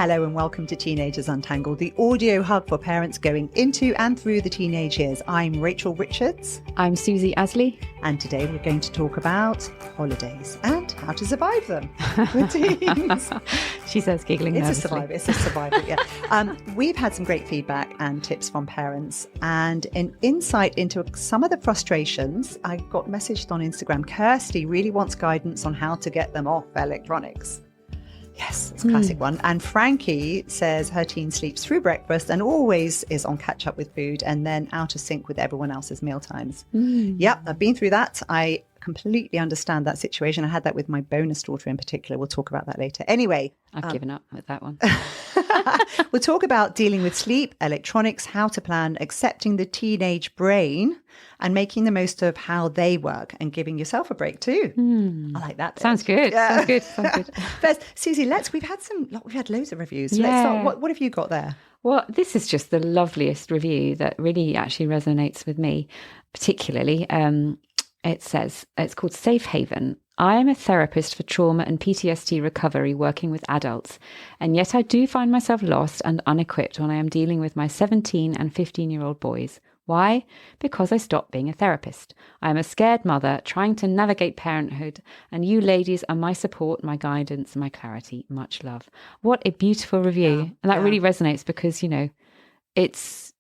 Hello and welcome to Teenagers Untangled, the audio hub for parents going into and through the teenage years. I'm Rachel Richards. I'm Susie Asley. And today we're going to talk about holidays and how to survive them with teens. She says, giggling nervously. It's a survivor, yeah. We've had some great feedback and tips from parents and an insight into some of the frustrations. I got messaged on Instagram. Kirsty really wants guidance on how to get them off electronics. Yes, it's a classic one. And Frankie says her teen sleeps through breakfast and always is on catch up with food and then out of sync with everyone else's meal times. Yep, I've been through that. I completely understand that situation. I had that with my bonus daughter in particular. We'll talk about that later. Anyway. I've given up with that one. We'll talk about dealing with sleep, electronics, how to plan, accepting the teenage brain and making the most of how they work and giving yourself a break too. I like that bit. Sounds good. Yeah. Sounds good. First, Susie, we've had loads of reviews. So let's start. What have you got there? Well, this is just the loveliest review that really actually resonates with me, particularly. It says, it's called Safe Haven. I am a therapist for trauma and PTSD recovery working with adults, and yet I do find myself lost and unequipped when I am dealing with my 17 and 15-year-old boys. Why? Because I stopped being a therapist. I am a scared mother trying to navigate parenthood, and you ladies are my support, my guidance, my clarity. Much love. What a beautiful review. And that really resonates because, it's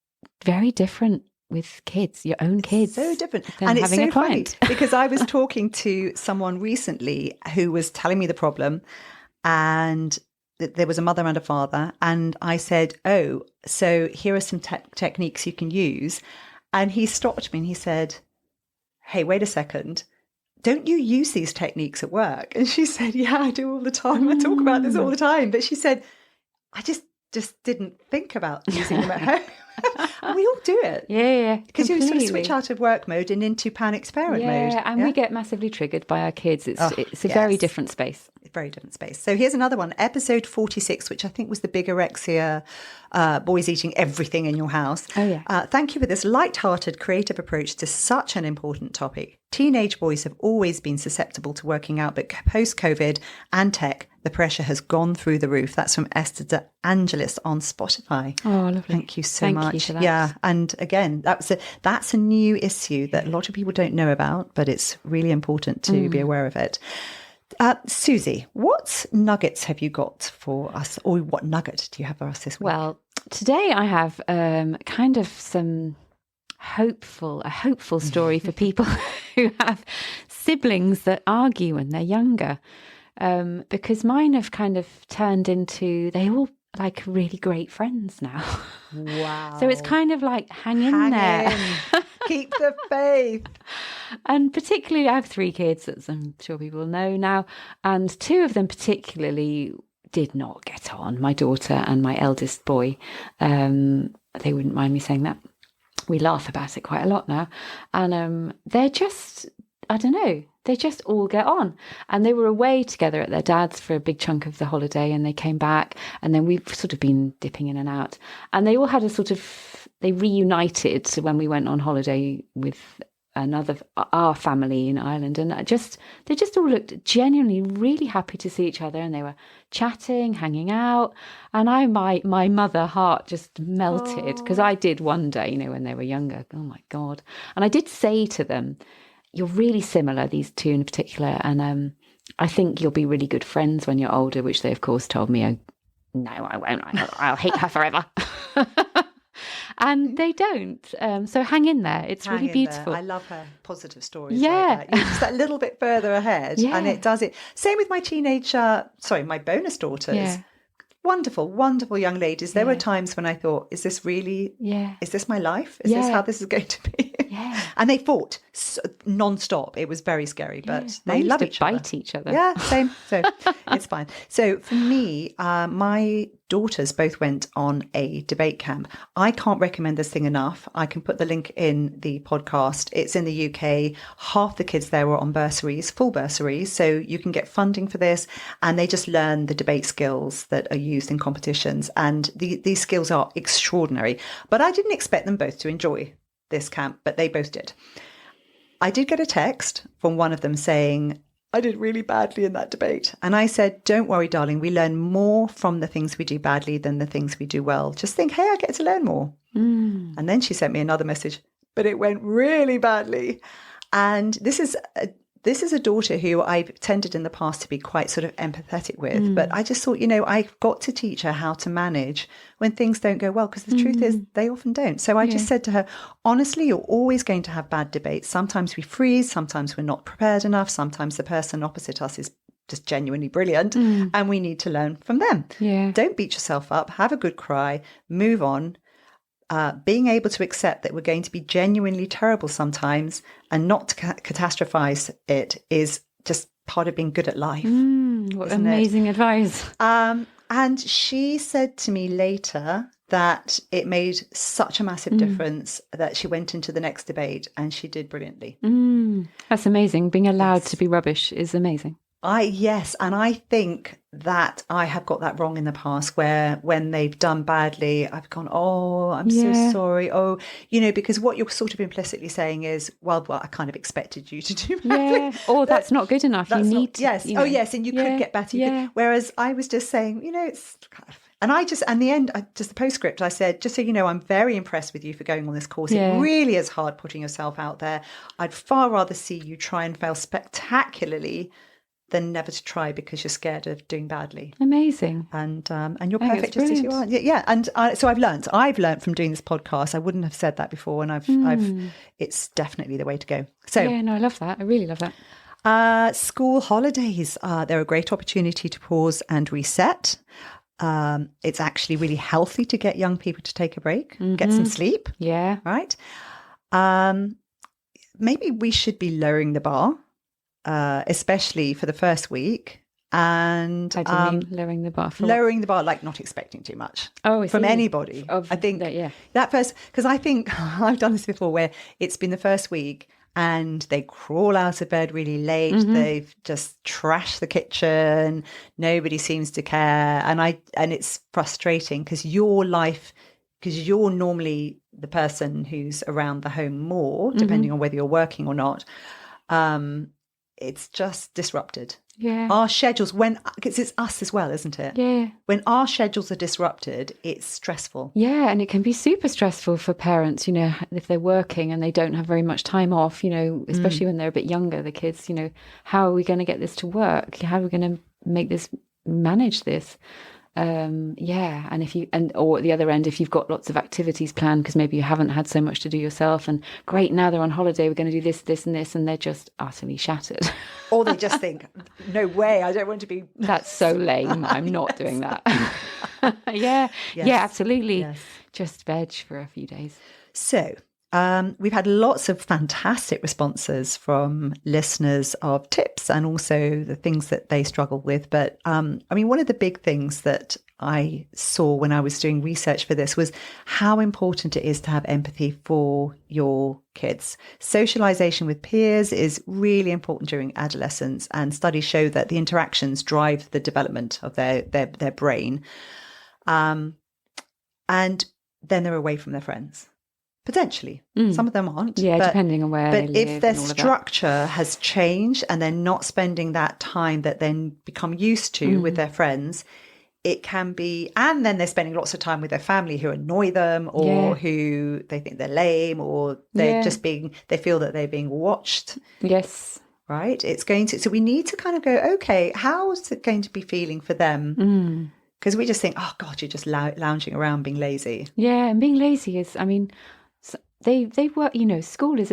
very different with kids, your own kids. So different. And it's having a client. Funny because I was talking to someone recently who was telling me the problem, and there was a mother and a father. And I said, oh, so here are some techniques you can use. And he stopped me and he said, hey, wait a second. Don't you use these techniques at work? And she said, yeah, I do all the time. I talk about this all the time. But she said, I just didn't think about using them at home. And we all do it. Yeah. Because you sort of switch out of work mode and into pan experiment mode. And we get massively triggered by our kids. It's a very different space. Very different space. So here's another one, episode 46, which I think was the Bigorexia, boys eating everything in your house. Oh, yeah. Thank you for this light-hearted, creative approach to such an important topic. Teenage boys have always been susceptible to working out, but post-COVID and tech, the pressure has gone through the roof. That's from Esther De Angelis on Spotify. Oh, lovely. Thank you so much. Thank you for that. Yeah. And again, that's a new issue that a lot of people don't know about, but it's really important to be aware of it. Susie, what nuggets have you got for us, or what nugget do you have for us this week? Well, today I have kind of a hopeful story for people who have siblings that argue when they're younger, because mine have kind of turned into, they all like really great friends now. Wow. So it's kind of like hang in there. Keep the faith. And particularly, I have 3 kids, as I'm sure people know now, and 2 of them particularly did not get on, my daughter and my eldest boy. They wouldn't mind me saying that. We laugh about it quite a lot now. And they're just, I don't know, they just all get on. And they were away together at their dad's for a big chunk of the holiday, and they came back, and then we've sort of been dipping in and out. And they all had they reunited when we went on holiday with our family in Ireland, and they just all looked genuinely really happy to see each other, and they were chatting, hanging out, and my mother heart just melted, because I did wonder, when they were younger, oh my God. And I did say to them, you're really similar, these 2 in particular, and I think you'll be really good friends when you're older, which they of course told me, oh, no, I won't, I'll hate her forever. And they don't. So hang in there. It's really beautiful. I love her positive stories. Yeah. Like that. You're just that little bit further ahead. Yeah. And it does it. Same with my my bonus daughters. Yeah. Wonderful, wonderful young ladies. There were times when I thought, is this my life? Is this how this is going to be? Yeah. And they fought non-stop. It was very scary, but they love each other. Bite each other. Yeah, same. So it's fine. So for me, my daughters both went on a debate camp. I can't recommend this thing enough. I can put the link in the podcast. It's in the UK. Half the kids there were on bursaries, full bursaries. So you can get funding for this. And they just learn the debate skills that are used in competitions. And these skills are extraordinary. But I didn't expect them both to enjoy this camp, but they both did. I did get a text from one of them saying, I did really badly in that debate. And I said, don't worry, darling, we learn more from the things we do badly than the things we do well. Just think, hey, I get to learn more. And then she sent me another message, but it went really badly. And this is a daughter who I've tended in the past to be quite sort of empathetic with. But I just thought, I've got to teach her how to manage when things don't go well, because the truth is they often don't. So I just said to her, honestly, you're always going to have bad debates. Sometimes we freeze, sometimes we're not prepared enough. Sometimes the person opposite us is just genuinely brilliant and we need to learn from them. Yeah. Don't beat yourself up, have a good cry, move on. Being able to accept that we're going to be genuinely terrible sometimes and not to catastrophize it is just part of being good at life. What amazing advice. And she said to me later that it made such a massive difference that she went into the next debate and she did brilliantly. That's amazing. Being allowed to be rubbish is amazing. Yes. And I think that I have got that wrong in the past, where when they've done badly, I've gone, oh, I'm so sorry. Oh, because what you're sort of implicitly saying is, well, I kind of expected you to do badly. Yeah. Or that's not good enough. You need to. Yes. Oh, yes. And you could get better. Whereas I was just saying, it's kind of, and and the end, just the postscript, I said, just so you know, I'm very impressed with you for going on this course. It really is hard putting yourself out there. I'd far rather see you try and fail spectacularly than never to try because you're scared of doing badly. Amazing. And you're perfect just as you are. Yeah. And so I've learned from doing this podcast. I wouldn't have said that before, and it's definitely the way to go. So yeah, no, I love that. I really love that. School holidays, they're a great opportunity to pause and reset. It's actually really healthy to get young people to take a break, get some sleep. Yeah. Right. Maybe we should be lowering the bar. Especially for the first week, and How do you mean lowering the bar? Lowering the bar, like not expecting too much from anybody. I think that first, because I think I've done this before, where it's been the first week and they crawl out of bed really late. They've just trashed the kitchen. Nobody seems to care, and it's frustrating because you're normally the person who's around the home more, depending on whether you're working or not. It's just disrupted. Yeah. Our schedules, because it's us as well, isn't it? Yeah. When our schedules are disrupted, it's stressful. Yeah, and it can be super stressful for parents, if they're working and they don't have very much time off, especially when they're a bit younger, the kids, how are we going to get this to work? How are we going to manage this? And or at the other end, if you've got lots of activities planned because maybe you haven't had so much to do yourself, and great, now they're on holiday, we're going to do this and this, and they're just utterly shattered. Or they just think, no way, I don't want to be. That's so lame. I'm not doing that. Yeah, absolutely. Yes. Just veg for a few days. So we've had lots of fantastic responses from listeners of tips and also the things that they struggle with. But one of the big things that I saw when I was doing research for this was how important it is to have empathy for your kids. Socialization with peers is really important during adolescence, and studies show that the interactions drive the development of their brain. And then they're away from their friends. Potentially. Some of them aren't. Yeah, depending on where they live. But if their structure has changed and they're not spending that time that then become used to with their friends, it can be, and then they're spending lots of time with their family who annoy them, or who they think they're lame, or they're just they feel that they're being watched. Yes. Right? So we need to kind of go, okay, how's it going to be feeling for them? Because we just think, oh God, you're just lounging around being lazy. Yeah, and being lazy is, they work. School is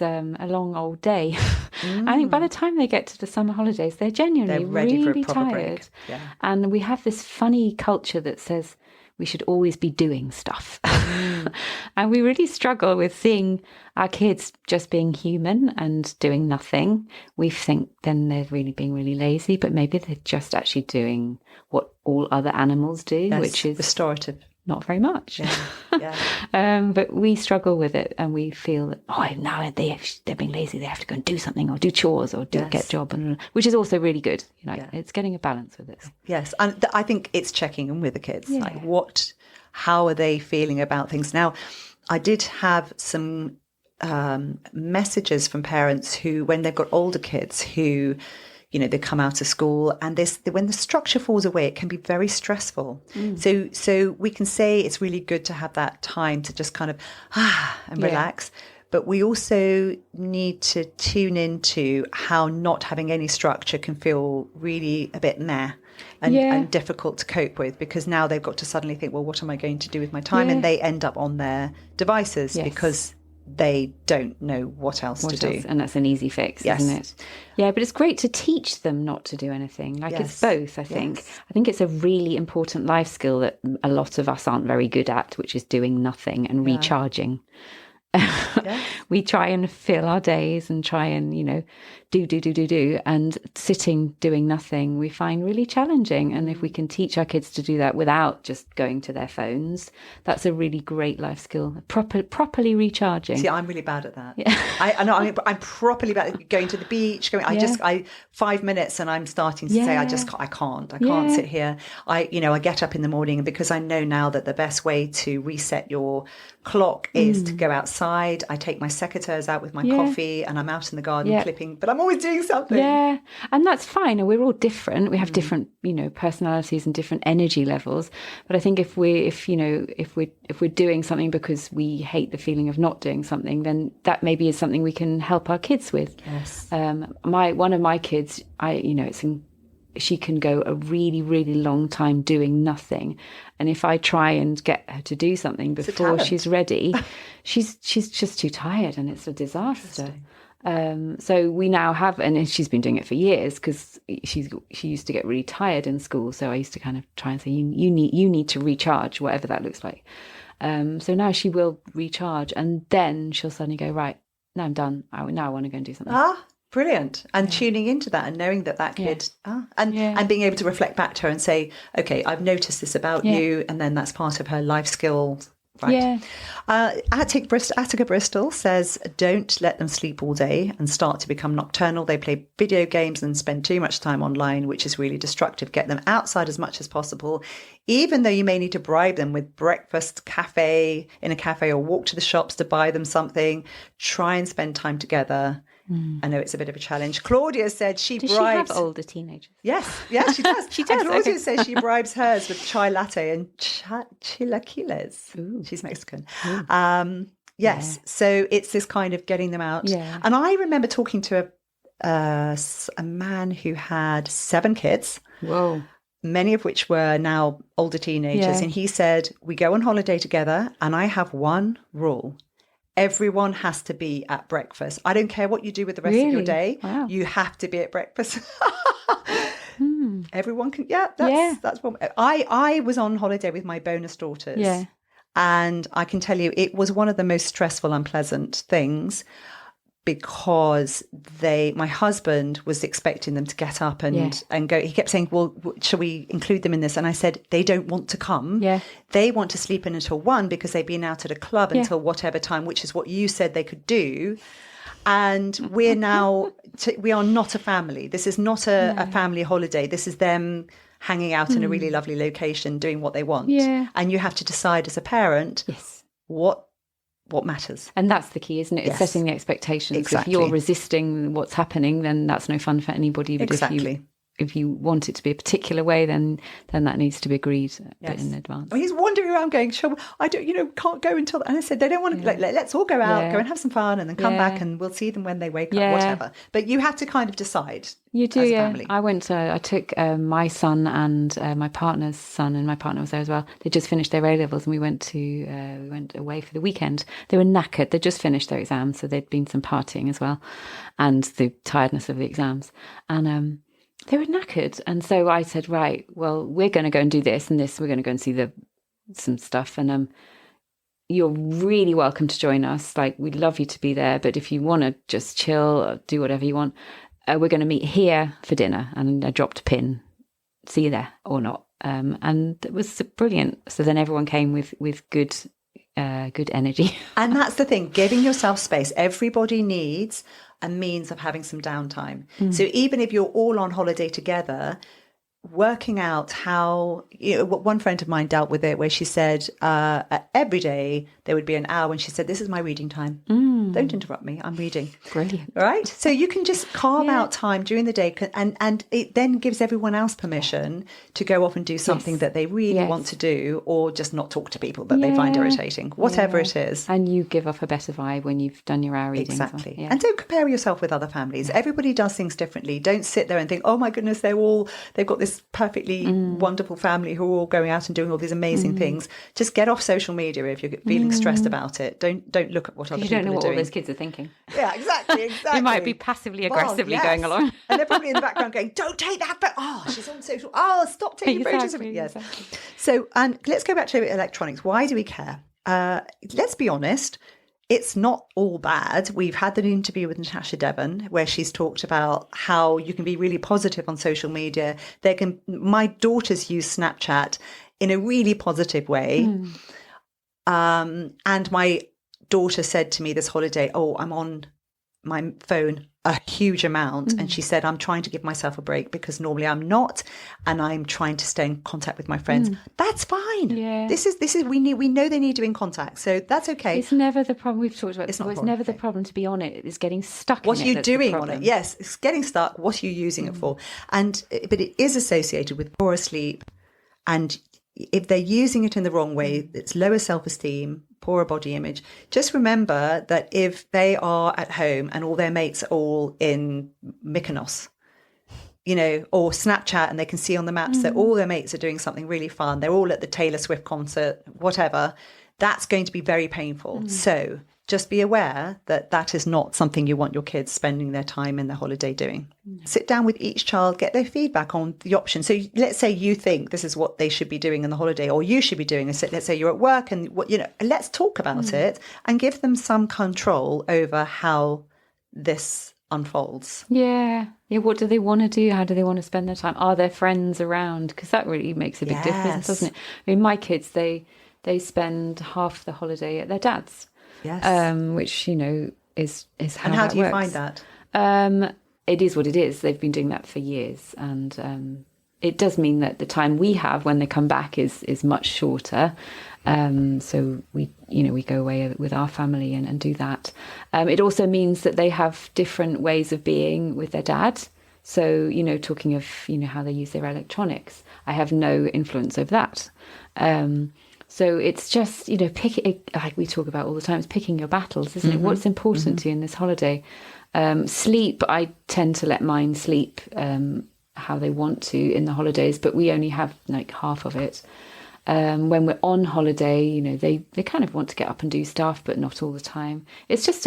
a long old day. I think by the time they get to the summer holidays, they're genuinely ready really for a proper tired. Break. Yeah. And we have this funny culture that says we should always be doing stuff, and we really struggle with seeing our kids just being human and doing nothing. We think then they're really being really lazy, but maybe they're just actually doing what all other animals do, which is restorative. Not very much. Yeah. But we struggle with it, and we feel that now they're being lazy, they have to go and do something or do chores or get a job, which is also really good. It's getting a balance with it. Yes, and I think it's checking in with the kids, how are they feeling about things. Now, I did have some messages from parents who, when they've got older kids who, they come out of school, and when the structure falls away, it can be very stressful. So we can say it's really good to have that time to just kind of and relax. But we also need to tune into how not having any structure can feel really a bit meh and difficult to cope with, because now they've got to suddenly think, well, what am I going to do with my time? And they end up on their devices because they don't know what else to do. And that's an easy fix, isn't it? Yeah, but it's great to teach them not to do anything. Like it's both, I think. Yes. I think it's a really important life skill that a lot of us aren't very good at, which is doing nothing and recharging. We try and fill our days and try and do and sitting doing nothing we find really challenging. And if we can teach our kids to do that without just going to their phones, that's a really great life skill. Properly recharging. See, I'm really bad at that. I know. I'm properly bad at going to the beach. I 5 minutes and I'm starting to say I can't sit here. I get up in the morning, and because I know now that the best way to reset your clock is to go outside. I take my secateurs out with my coffee, and I'm out in the garden clipping, but I'm always doing something. Yeah, and that's fine. We're all different. We have different, personalities and different energy levels. But I think if we're doing something because we hate the feeling of not doing something, then that maybe is something we can help our kids with. Yes. One of my kids, she can go a really, really long time doing nothing. And if I try and get her to do something before she's ready, she's just too tired, and it's a disaster. So we now have, and she's been doing it for years, because she used to get really tired in school. So I used to kind of try and say, you need to recharge, whatever that looks like. So now she will recharge, and then she'll suddenly go, right, now I'm done. Now I want to go and do something. Brilliant. And tuning into that and knowing that kid, and being able to reflect back to her and say, okay, I've noticed this about you. And then that's part of her life skills. Right. Attica Bristol says, don't let them sleep all day and start to become nocturnal. They play video games and spend too much time online, which is really destructive. Get them outside as much as possible, even though you may need to bribe them with breakfast in a cafe, or walk to the shops to buy them something. Try and spend time together. I know it's a bit of a challenge. Claudia said does bribes. Does she have older teenagers? Yes, she does. She does. Claudia says she bribes hers with chai latte and chilaquiles. Ooh. She's Mexican. Yes, so it's this kind of getting them out. Yeah. And I remember talking to a man who had 7 kids. Whoa. Many of which were now older teenagers. And he said, we go on holiday together, and I have one rule. Everyone has to be at breakfast. I don't care what you do with the rest of your day. Wow. You have to be at breakfast. Everyone can. That's what I was on holiday with my bonus daughters. Yeah. And I can tell you, it was one of the most stressful, unpleasant things, because my husband was expecting them to get up and go. He kept saying, well, shall we include them in this? And I said, they don't want to come. Yeah. They want to sleep in until 1 because they've been out at a club until whatever time, which is what you said they could do. And we're now, we are not a family. This is not a family holiday. This is them hanging out in a really lovely location, doing what they want. Yeah. And you have to decide as a parent what matters. And that's the key, isn't it? It's setting the expectations. Exactly. If you're resisting what's happening, then that's no fun for anybody. But if you want it to be a particular way, then that needs to be agreed in advance. Well, he's wandering around going, I don't, can't go until, and I said, they don't want to, let's all go out, go and have some fun, and then come back, and we'll see them when they wake up, whatever. But you have to kind of decide. You do, as a family. I took my son and my partner's son, and my partner was there as well. They just finished their A-levels, and we went away for the weekend. They were knackered. They'd just finished their exams, so there'd been some partying as well, and the tiredness of the exams. And they were knackered. And so I said, right, well, we're going to go and do this and this. We're going to go and see some stuff. And you're really welcome to join us. Like, we'd love you to be there. But if you want to just chill or do whatever you want, we're going to meet here for dinner. And I dropped a pin. See you there or not. And it was brilliant. So then everyone came with good energy. And that's the thing, giving yourself space. Everybody needs a means of having some downtime. So even if you're all on holiday together, working out how, one friend of mine dealt with it where she said every day there would be an hour when she said, this is my reading time. Don't interrupt me. I'm reading. Brilliant. Right? So you can just carve out time during the day, and it then gives everyone else permission to go off and do something that they really want to do, or just not talk to people that they find irritating, whatever it is. And you give off a better vibe when you've done your hour reading. Exactly. And don't compare yourself with other families. Everybody does things differently. Don't sit there and think, oh my goodness, they've got this perfectly wonderful family who are all going out and doing all these amazing things. Just get off social media if you're feeling stressed about it. Don't look at what other people are doing. You don't know what all those kids are thinking. Yeah, exactly. They might be passively aggressively going along. And they're probably in the background going, don't take that photo. Oh, she's on social. Oh, stop taking photos of it. Yes. Exactly. So, and let's go back to electronics. Why do we care? Let's be honest. It's not all bad. We've had an interview with Natasha Devon where she's talked about how you can be really positive on social media. My daughters use Snapchat in a really positive way. And my daughter said to me this holiday, I'm on my phone a huge amount. And she said, I'm trying to give myself a break because normally I'm not. And I'm trying to stay in contact with my friends. That's fine. Yeah. This is, we know they need to be in contact. So that's okay. It's never the problem. We've talked about this before. It's never the problem to be on it. It's getting stuck what in it. What are you doing on it? Yes. It's getting stuck. What are you using it for? But it is associated with poorer sleep. And if they're using it in the wrong way, it's lower self-esteem, poorer body image. Just remember that if they are at home and all their mates are all in Mykonos, or Snapchat, and they can see on the maps that all their mates are doing something really fun, they're all at the Taylor Swift concert, whatever, that's going to be very painful. So just be aware that that is not something you want your kids spending their time in the holiday doing. Sit down with each child, get their feedback on the options. So let's say you think this is what they should be doing in the holiday, or you should be doing. Let's say you're at work, and let's talk about it and give them some control over how this unfolds. Yeah. What do they want to do? How do they want to spend their time? Are their friends around? Because that really makes a big difference, doesn't it? I mean, my kids, they spend half the holiday at their dad's. Yes. Which, is how And how that do you works. find that? It is what it is. They've been doing that for years. And it does mean that the time we have when they come back is much shorter. So we go away with our family and do that. It also means that they have different ways of being with their dad. So, talking of, how they use their electronics, I have no influence over that. So it's just, like we talk about all the time, it's picking your battles, isn't it? What's important to you in this holiday? Sleep, I tend to let mine sleep how they want to in the holidays, but we only have like half of it. When we're on holiday, they kind of want to get up and do stuff, but not all the time. It's just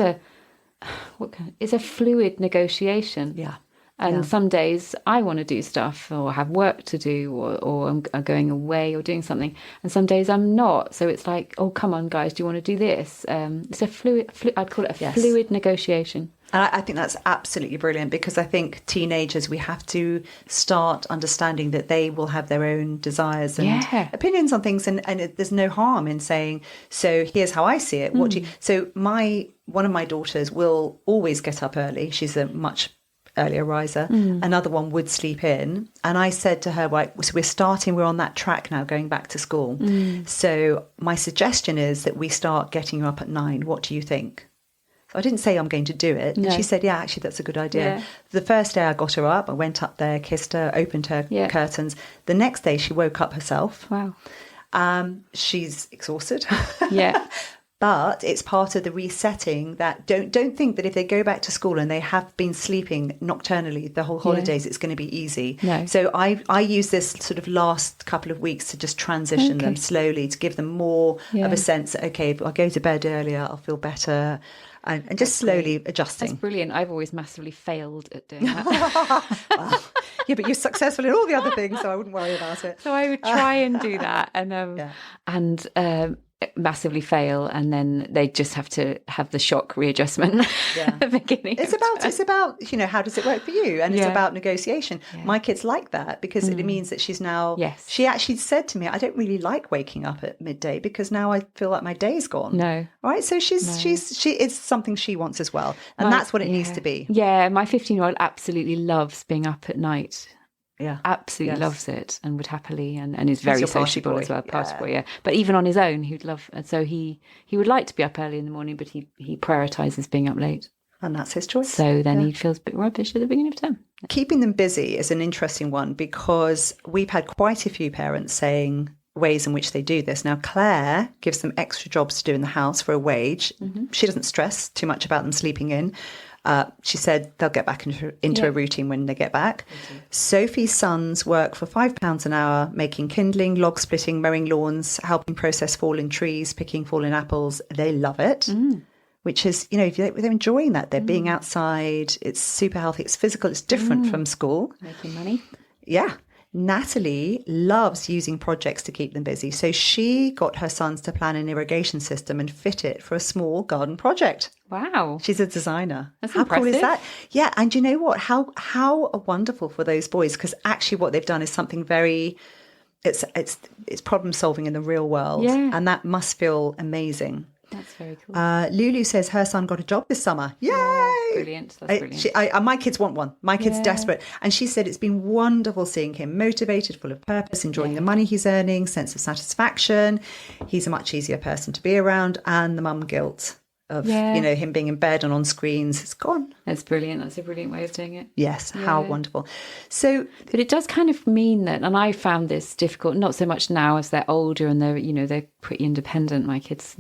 it's a fluid negotiation. Yeah. And some days I want to do stuff or have work to do or I'm going away or doing something. And some days I'm not. So it's like, oh, come on, guys, do you want to do this? It's a fluid, I'd call it a fluid negotiation. And I think that's absolutely brilliant, because I think teenagers, we have to start understanding that they will have their own desires and opinions on things. And there's no harm in saying, so here's how I see it. So one of my daughters will always get up early. She's a much earlier riser. Another one would sleep in. And I said to her, right, so we're on that track now going back to school. So my suggestion is that we start getting you up at 9. What do you think? So I didn't say I'm going to do it. No. And she said, yeah, actually, that's a good idea. Yeah. The first day I got her up, I went up there, kissed her, opened her curtains. The next day she woke up herself. Wow. She's exhausted. Yeah. But it's part of the resetting that don't think that if they go back to school and they have been sleeping nocturnally the whole holidays, it's going to be easy. No. So I use this sort of last couple of weeks to just transition them slowly, to give them more of a sense that, okay, if I go to bed earlier, I'll feel better. And just slowly adjusting. That's brilliant. I've always massively failed at doing that. Well, yeah, but you're successful in all the other things, so I wouldn't worry about it. So I would try and do that. And massively fail, and then they just have to have the shock readjustment at the beginning. It's about how does it work for you, and it's about negotiation. My kids like that because it means that she's now she actually said to me, I don't really like waking up at midday because now I feel like my day's gone. No. Right, so she it's something she wants as well, and that's what it needs to be. My 15-year-old absolutely loves being up at night. absolutely loves it and would happily, and is very your party sociable boy. as well. Party boy, yeah. But even on his own, he'd love. And so he would like to be up early in the morning, but he prioritises being up late. And that's his choice. So then he feels a bit rubbish at the beginning of term. Keeping them busy is an interesting one because we've had quite a few parents saying ways in which they do this. Now, Claire gives them extra jobs to do in the house for a wage. Mm-hmm. She doesn't stress too much about them sleeping in. She said they'll get back into a routine when they get back. Mm-hmm. Sophie's sons work for £5 an hour, making kindling, log splitting, mowing lawns, helping process fallen trees, picking fallen apples. They love it. Mm. Which is, they're enjoying that. They're being outside. It's super healthy. It's physical. It's different from school. Making money. Yeah. Natalie loves using projects to keep them busy. So she got her sons to plan an irrigation system and fit it for a small garden project. Wow. She's a designer. That's How impressive. cool is that? Yeah. And you know what? How wonderful for those boys, because actually what they've done is something very... It's problem solving in the real world. Yeah. And that must feel amazing. That's very cool. Lulu says her son got a job this summer. Yay! Brilliant. That's brilliant. My kids want one. My kid's desperate. And she said it's been wonderful seeing him motivated, full of purpose, enjoying the money he's earning, sense of satisfaction. He's a much easier person to be around. And the mum guilt of, him being in bed and on screens, it's gone. That's brilliant. That's a brilliant way of doing it. Yes, how wonderful. So, but it does kind of mean that, and I found this difficult, not so much now as they're older and they're pretty independent, my kids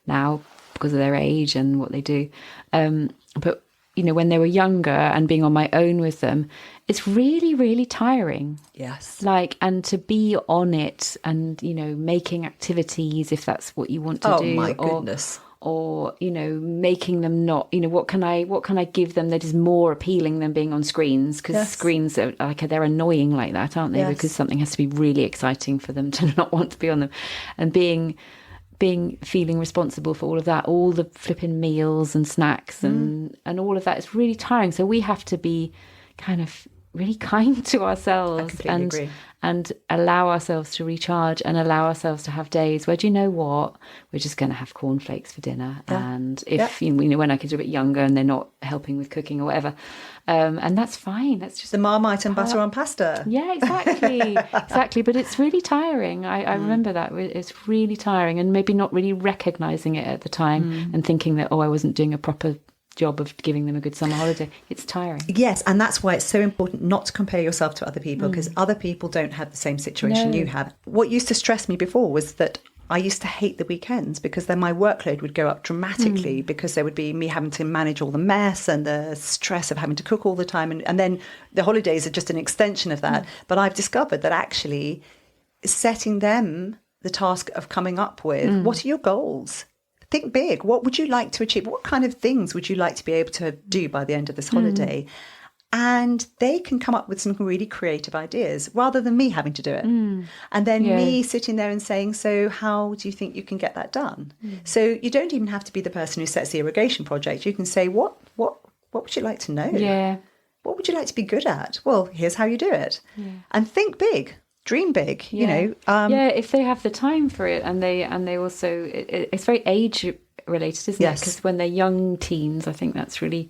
now, because of their age and what they do. But, when they were younger and being on my own with them, it's really, really tiring. Yes. And to be on it and, making activities if that's what you want to do. Oh, my goodness. Or making them not, what can I give them that is more appealing than being on screens? Because screens are they're annoying like that, aren't they? Yes. Because something has to be really exciting for them to not want to be on them. And feeling responsible for all of that, all the flipping meals and snacks and all of that is really tiring. So we have to be kind of really kind to ourselves and allow ourselves to recharge and allow ourselves to have days where, do you know what, we're just going to have cornflakes for dinner. And if when our kids are a bit younger and they're not helping with cooking or whatever, and that's fine. That's just the Marmite and butter on pasta. Yeah, exactly. But it's really tiring. I remember that it's really tiring, and maybe not really recognizing it at the time and thinking that I wasn't doing a proper job of giving them a good summer holiday. It's tiring. Yes, and that's why it's so important not to compare yourself to other people, because other people don't have the same situation you have. What used to stress me before was that I used to hate the weekends, because then my workload would go up dramatically because there would be me having to manage all the mess and the stress of having to cook all the time. And then the holidays are just an extension of that. But I've discovered that actually setting them the task of coming up with, what are your goals? Think big. What would you like to achieve? What kind of things would you like to be able to do by the end of this holiday? And they can come up with some really creative ideas rather than me having to do it. And then me sitting there and saying, so how do you think you can get that done? So you don't even have to be the person who sets the irrigation project. You can say, what would you like to know? Yeah. What would you like to be good at? Well, here's how you do it. And think big. Dream big, if they have the time for it, and they also, it's very age related, isn't it? Because when they're young teens, I think that's really,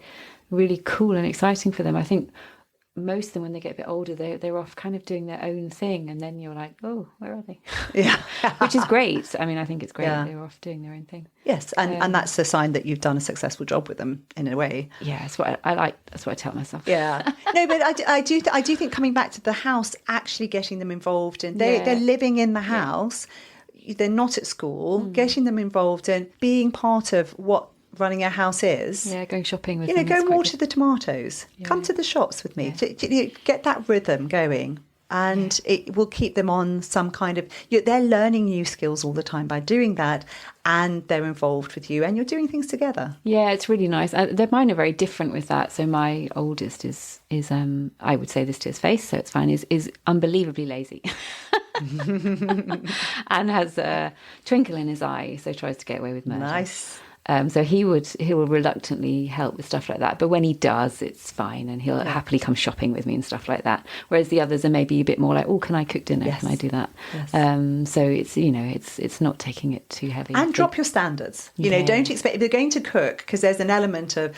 really cool and exciting for them. I think most of them, when they get a bit older, they're off kind of doing their own thing, and then you're like, oh, where are they? Which is great. I mean, I think it's great. They're off doing their own thing. Yes, and that's a sign that you've done a successful job with them in a way. Yeah, that's what I like. That's what I tell myself. Yeah, no, but I do think coming back to the house, actually getting them involved, and they're living in the house. They're not at school. Getting them involved and being part of what running a house is. Yeah, going shopping with them. Go and water the tomatoes. Come to the shops with me. Get that rhythm going. And it will keep them on some kind of... they're learning new skills all the time by doing that, and they're involved with you, and you're doing things together. Yeah, it's really nice. Mine are very different with that. So my oldest is I would say this to his face, so it's fine, is unbelievably lazy. And has a twinkle in his eye, so tries to get away with murder. Nice. So he will reluctantly help with stuff like that, but when he does, it's fine, and he'll happily come shopping with me and stuff like that. Whereas the others are maybe a bit more like, oh, can I cook dinner? Can I do that? So it's it's not taking it too heavy. And drop your standards. Don't expect, if you're going to cook, because there's an element of,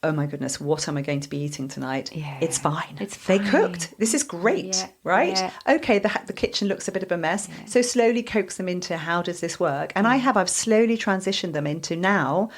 oh my goodness, what am I going to be eating tonight? Yeah. It's fine. It's They fine. cooked. This is great, Yeah, right? yeah. Okay, the kitchen looks a bit of a mess. So slowly coax them into how does this work? And I've slowly transitioned them into now,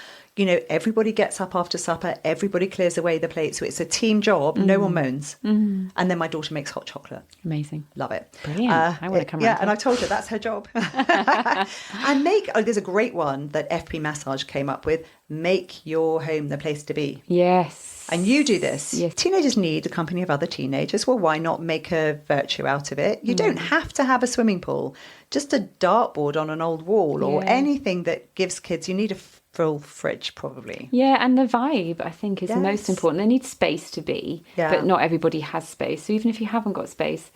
everybody gets up after supper, everybody clears away the plate. So it's a team job. No one moans. And then my daughter makes hot chocolate. Amazing. Love it. Brilliant. I want to come Yeah, round. and I told her that's her job. And there's a great one that FP Massage came up with. Make your home the place to be. Yes. And you do this. Yes. Teenagers need the company of other teenagers. Well, why not make a virtue out of it? You don't have to have a swimming pool. Just a dartboard on an old wall or anything that gives kids. You need a full fridge, probably. Yeah, and the vibe, I think, is most important. They need space to be, but not everybody has space. So even if you haven't got space,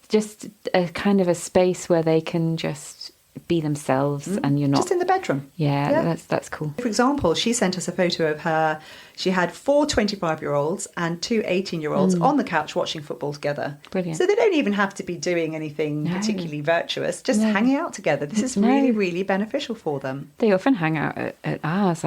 just a kind of a space where they can just be themselves and you're not... Just in the bedroom. Yeah. That's cool. For example, she sent us a photo of her. She had 4 25-year-olds and 2 18-year-olds on the couch watching football together. Brilliant. So they don't even have to be doing anything particularly virtuous, just hanging out together. This is really, really beneficial for them. They often hang out at ours.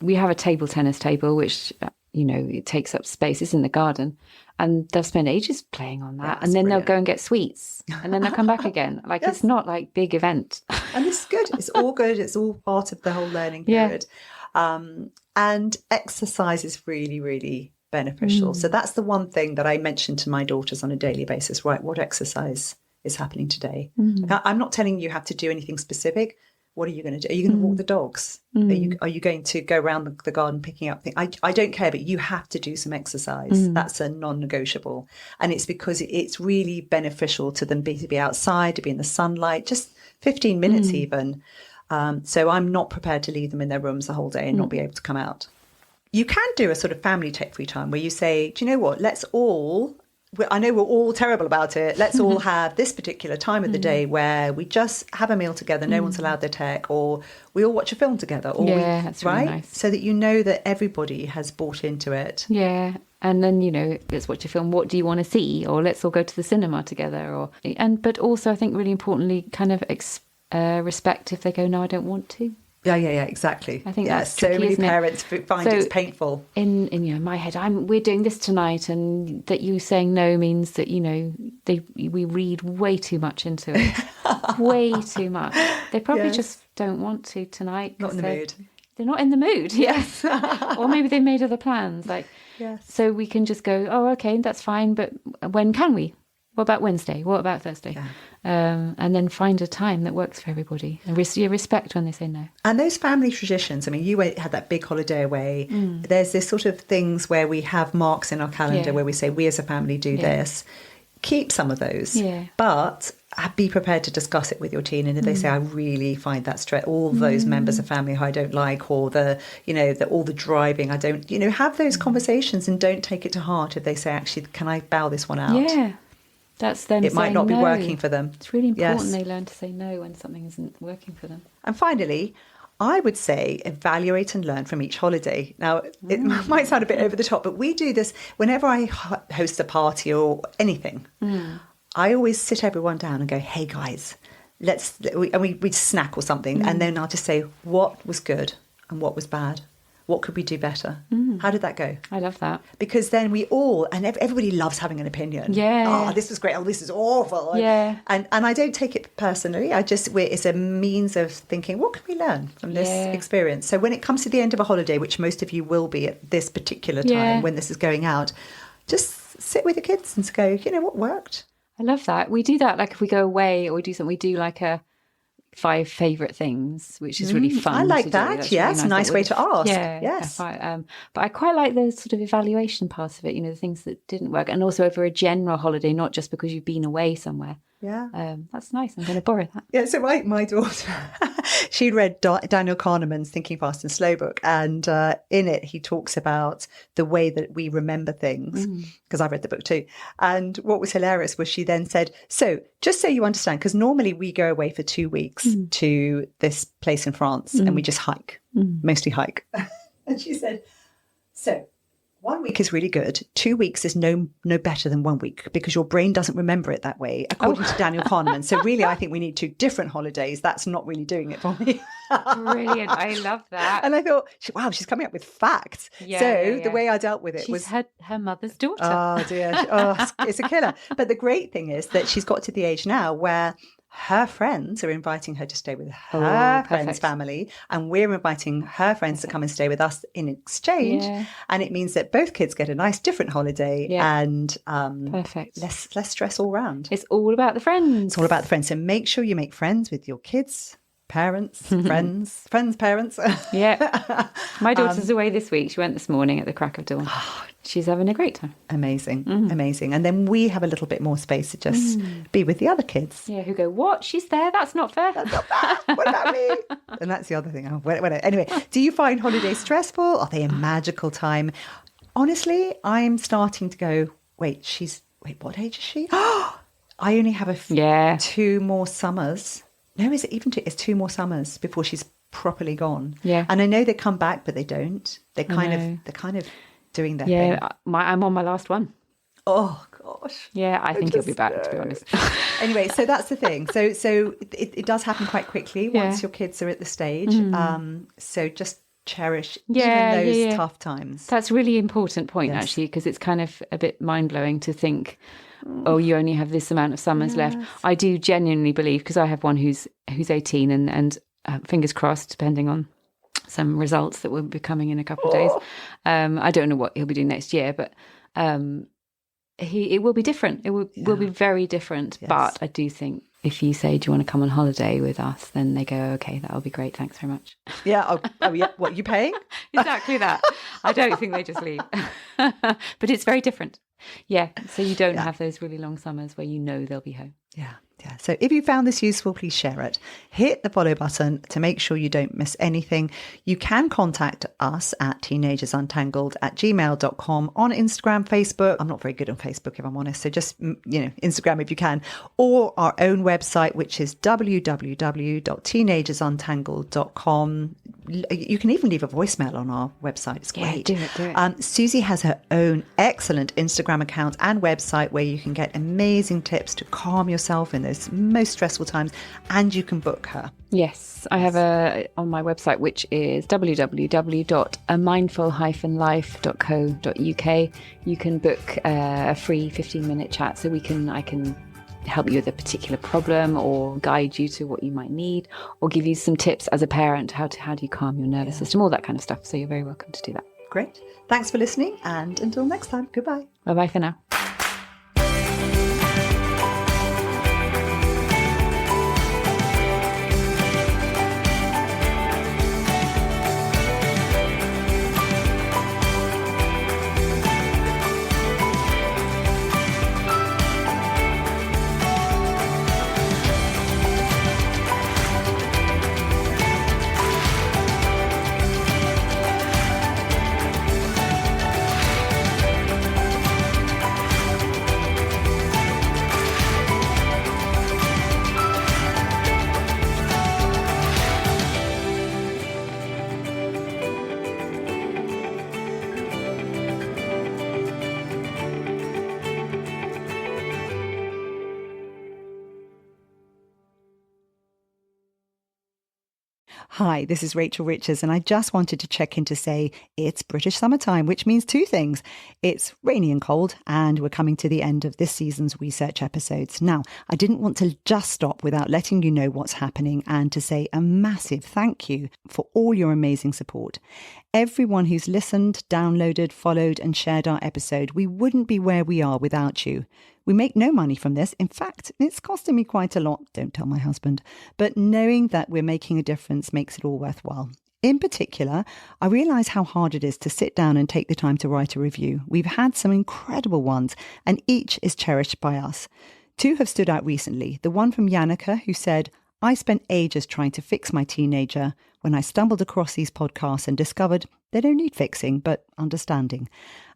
We have a table tennis table, which, it takes up space. It's in the garden. And they'll spend ages playing on that. That's and then brilliant. they'll go and get sweets. And then they'll come back again. It's not like big event. And it's good. It's all good. It's all part of the whole learning period. And exercise is really, really beneficial. So that's the one thing that I mention to my daughters on a daily basis, right? What exercise is happening today? I'm not telling you have to do anything specific. What are you going to do? Are you going to walk the dogs? Are you going to go around the garden picking up things? I don't care, but you have to do some exercise. That's a non-negotiable. And it's because it's really beneficial to them to be outside, to be in the sunlight, just 15 minutes even. So I'm not prepared to leave them in their rooms the whole day and not be able to come out. You can do a sort of family tech-free time where you say, do you know what? I know we're all terrible about it. Let's all have this particular time of the day where we just have a meal together. No one's allowed their tech, or we all watch a film together. Or that's really nice. So that you know that everybody has bought into it. Yeah. And then, let's watch a film. What do you want to see? Or let's all go to the cinema together. But also, I think really importantly, kind of respect if they go, no, I don't want to. Yeah, exactly. I think that's so tricky, many isn't it? parents find it's painful. In my head, we're doing this tonight, and that you saying no means that we read way too much into it, way too much. They probably just don't want to tonight. Not in the mood. They're not in the mood. Yes, or maybe they made other plans. So we can just go. Oh, okay, that's fine. But when can we? What about Wednesday? What about Thursday? Yeah. And then find a time that works for everybody. And respect when they say no. And those family traditions, I mean, you had that big holiday away. There's this sort of things where we have marks in our calendar where we say, we as a family do this. Keep some of those. Yeah. But be prepared to discuss it with your teen. And if they say, I really find that stress, all those members of family who I don't like, or all the driving, I don't, have those conversations and don't take it to heart if they say, actually, can I bow this one out? Yeah. That's them. It might not be working for them. It's really important they learn to say no when something isn't working for them. And finally, I would say evaluate and learn from each holiday. Now, it might sound a bit over the top, but we do this whenever I host a party or anything. I always sit everyone down and go, hey, guys, we snack or something. And then I'll just say, what was good and what was bad? What could we do better? How did that go? I love that. Because then we all, and everybody loves having an opinion. Yeah. Oh, this was great. Oh, this is awful. Yeah. And I don't take it personally. It's a means of thinking, what can we learn from this experience? So when it comes to the end of a holiday, which most of you will be at this particular time when this is going out, just sit with the kids and go, what worked? I love that. We do that, if we go away or we do something, we do a 5 favourite things, which is really fun. I like that. That's yes, really a nice way to ask. Yeah, yes. But I quite like the sort of evaluation part of it. The things that didn't work, and also over a general holiday, not just because you've been away somewhere. Yeah, that's nice. I'm going to borrow that. Yeah. So my daughter, she'd read Daniel Kahneman's Thinking Fast and Slow book, and in it he talks about the way that we remember things. Because I've read the book too. And what was hilarious was she then said, "So just so you understand, because normally we go away for 2 weeks to this place in France, and we just hike, mostly hike." And she said, "So 1 week is really good. 2 weeks is no better than 1 week because your brain doesn't remember it that way, according to Daniel Kahneman. So really, I think we need 2 different holidays. That's not really doing it for me. Brilliant. I love that. And I thought, wow, she's coming up with facts. The way I dealt with it was her mother's daughter. Oh dear. It's a killer. But the great thing is that she's got to the age now where her friends are inviting her to stay with her friend's family, and we're inviting her friends to come and stay with us in exchange. Yeah. And it means that both kids get a nice different holiday and perfect. Less stress all round. It's all about the friends. It's all about the friends. So make sure you make friends with your kids, parents, friends, parents. Yeah. My daughter's away this week. She went this morning at the crack of dawn. She's having a great time. Amazing. Amazing. And then we have a little bit more space to just be with the other kids. Yeah, who go, what? She's there? That's not fair. That's not bad. What about me? And that's the other thing. Anyway, do you find holidays stressful? Are they a magical time? Honestly, I'm starting to go, wait, what age is she? I only have 2 more summers. No, is it even 2? It's 2 more summers before she's properly gone. Yeah. And I know they come back, but they don't. They're kind of doing their thing. Yeah, I'm on my last one. Oh gosh. Yeah, I think he'll be back, to be honest. Anyway, so that's the thing. So it does happen quite quickly once your kids are at the stage. So just cherish even those tough times. That's a really important point, actually, because it's kind of a bit mind-blowing to think, oh, you only have this amount of summers left. I do genuinely believe, because I have one who's 18 and fingers crossed, depending on some results that will be coming in a couple of days. I don't know what he'll be doing next year, but it will be different. It will be very different. Yes. But I do think if you say, do you want to come on holiday with us? Then they go, okay, that'll be great. Thanks very much. Yeah. Yeah. What, are you paying? Exactly that. I don't think they just leave. But it's very different. Yeah. So you don't have those really long summers where you know they'll be home. Yeah. Yeah. So if you found this useful, please share it. Hit the follow button to make sure you don't miss anything. You can contact us at teenagersuntangled@gmail.com, on Instagram, Facebook. I'm not very good on Facebook, if I'm honest. So just, Instagram if you can, or our own website, which is www.teenagersuntangled.com. You can even leave a voicemail on our website. It's great. Yeah, do it. Susie has her own excellent Instagram account and website where you can get amazing tips to calm yourself in those most stressful times, and you can book her. Yes, I have on my website, which is www.amindful-life.co.uk. You can book a free 15-minute chat, so I can help you with a particular problem or guide you to what you might need, or give you some tips as a parent, how do you calm your nervous system, all that kind of stuff. So you're very welcome to do that. Great. Thanks for listening, and until next time, goodbye. Bye-bye for now. Hi, this is Rachel Richards, and I just wanted to check in to say it's British summertime, which means 2 things. It's rainy and cold, and we're coming to the end of this season's research episodes. Now, I didn't want to just stop without letting you know what's happening and to say a massive thank you for all your amazing support. Everyone who's listened, downloaded, followed, and shared our episode, we wouldn't be where we are without you. We make no money from this. In fact, it's costing me quite a lot. Don't tell my husband. But knowing that we're making a difference makes it all worthwhile. In particular, I realise how hard it is to sit down and take the time to write a review. We've had some incredible ones, and each is cherished by us. 2 have stood out recently. The one from Yannicka, who said, I spent ages trying to fix my teenager when I stumbled across these podcasts and discovered they don't need fixing, but understanding.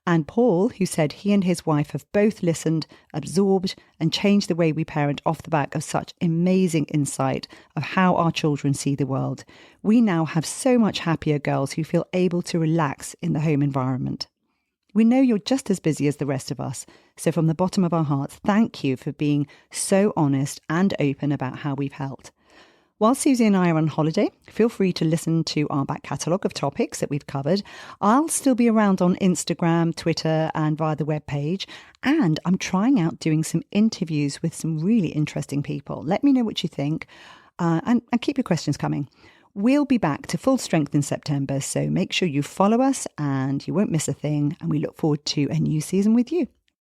And Paul, who said he and his wife have both listened, absorbed, and changed the way we parent off the back of such amazing insight of how our children see the world. We now have so much happier girls who feel able to relax in the home environment. We know you're just as busy as the rest of us. So from the bottom of our hearts, thank you for being so honest and open about how we've helped. While Susie and I are on holiday, feel free to listen to our back catalogue of topics that we've covered. I'll still be around on Instagram, Twitter, and via the webpage. And I'm trying out doing some interviews with some really interesting people. Let me know what you think, and keep your questions coming. We'll be back to full strength in September, so make sure you follow us and you won't miss a thing. And we look forward to a new season with you.